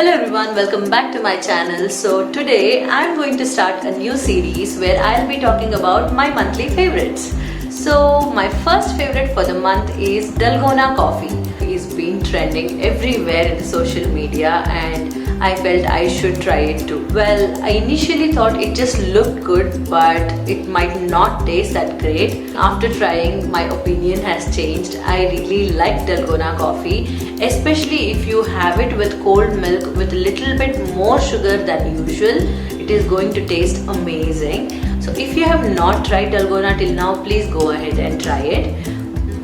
Hello everyone, welcome back to my channel. So today I'm going to start a new series where I'll be talking about my monthly favorites. So my first favorite for the month is Dalgona coffee. It's been trending everywhere in the social media and I felt I should try it too. Well, I initially thought it just looked good but it might not taste that great. After trying, my opinion has changed. I really like Dalgona coffee, especially if you have it with cold milk with a little bit more sugar than usual. It is going to taste amazing. So if you have not tried Dalgona till now, please go ahead and try it.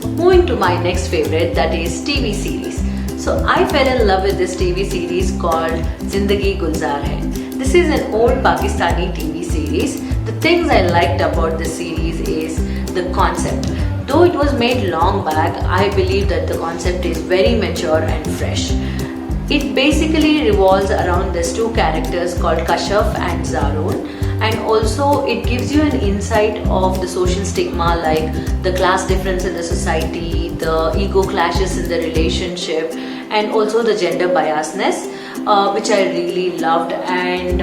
Moving to my next favorite, that is TV series. So I fell in love with this TV series called Zindagi Gulzar Hai. This is an old Pakistani TV series. The things I liked about this series is the concept. Though it was made long back, I believe that the concept is very mature and fresh. It basically revolves around these two characters called Kashaf and Zaroon, and also it gives you an insight of the social stigma like the class difference in the society, the ego clashes in the relationship, and also the gender biasness, which I really loved. And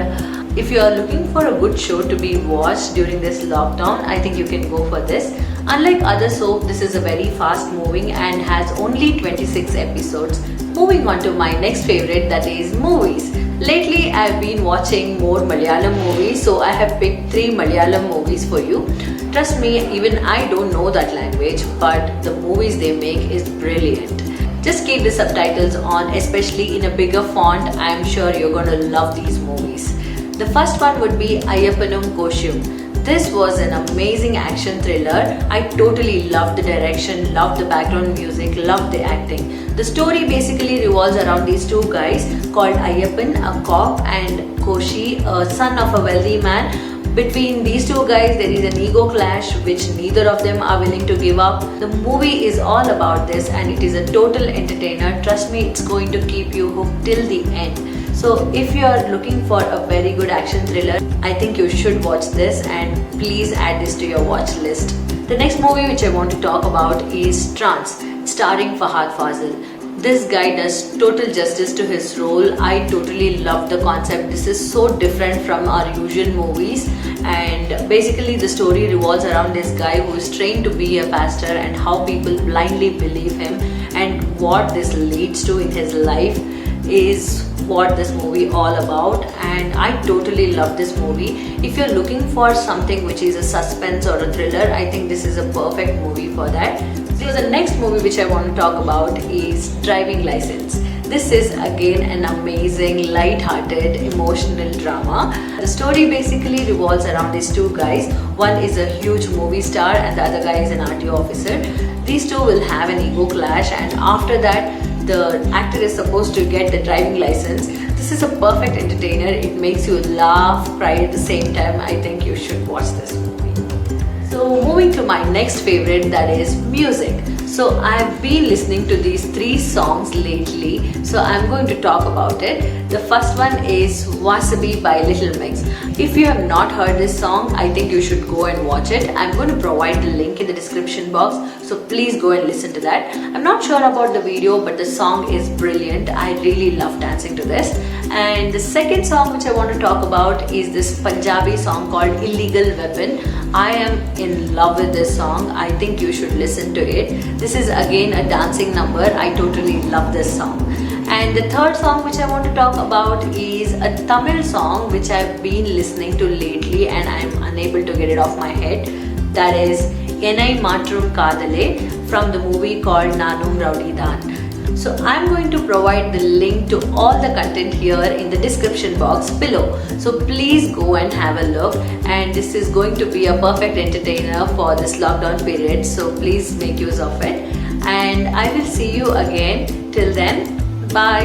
if you are looking for a good show to be watched during this lockdown, I think you can go for this. Unlike other soap, this is a very fast moving and has only 26 episodes. Moving on to my next favorite, that is movies. Lately I've been watching more Malayalam movies, so I have picked 3 Malayalam movies for you. Trust me, even I don't know that language, but the movies they make is brilliant. Just keep the subtitles on, especially in a bigger font. I'm sure you're going to love these movies. The first one would be Ayappanum Koshum. This was an amazing action thriller. I totally loved the direction, loved the background music, loved the acting. The story basically revolves around these two guys called Ayappan, a cop, and Koshi, a son of a wealthy man. Between these two guys, there is an ego clash which neither of them are willing to give up. The movie is all about this and it is a total entertainer. Trust me, it's going to keep you hooked till the end. So if you are looking for a very good action thriller, I think you should watch this and please add this to your watch list. The next movie which I want to talk about is Trance, starring Fahad Fazil. This guy does total justice to his role. I totally love the concept. This is so different from our usual movies, and basically the story revolves around this guy who is trained to be a pastor and how people blindly believe him, and what this leads to in his life is what this movie all about. And I totally love this movie. If you're looking for something which is a suspense or a thriller, I think this is a perfect movie for that. So the next movie which I want to talk about is Driving License. This is again an amazing, light-hearted, emotional drama. The story basically revolves around these two guys. One is a huge movie star and the other guy is an RTO officer. These two will have an ego clash, and after that the actor is supposed to get the driving license. This is a perfect entertainer. It makes you laugh, cry at the same time. I think you should watch this movie. So moving to my next favorite, that is music. So I've been listening to these 3 songs lately, so I'm going to talk about it. The first one is Wasabi by Little Mix. If you have not heard this song, I think you should go and watch it. I'm going to provide the link in the description box, so please go and listen to that. I'm not sure about the video, but the song is brilliant. I really love dancing to this. And the second song which I want to talk about is this Punjabi song called Illegal Weapon. I am in love with this song. I think you should listen to it. This is again a dancing number. I totally love this song. And the third song which I want to talk about is a Tamil song which I've been listening to lately and I'm unable to get it off my head. That is Enai Matrum Kadale from the movie called Nanum Rowdythan. So I'm going to provide the link to all the content here in the description box below. So please go and have a look, and this is going to be a perfect entertainer for this lockdown period. So please make use of it, and I will see you again. Till then, bye.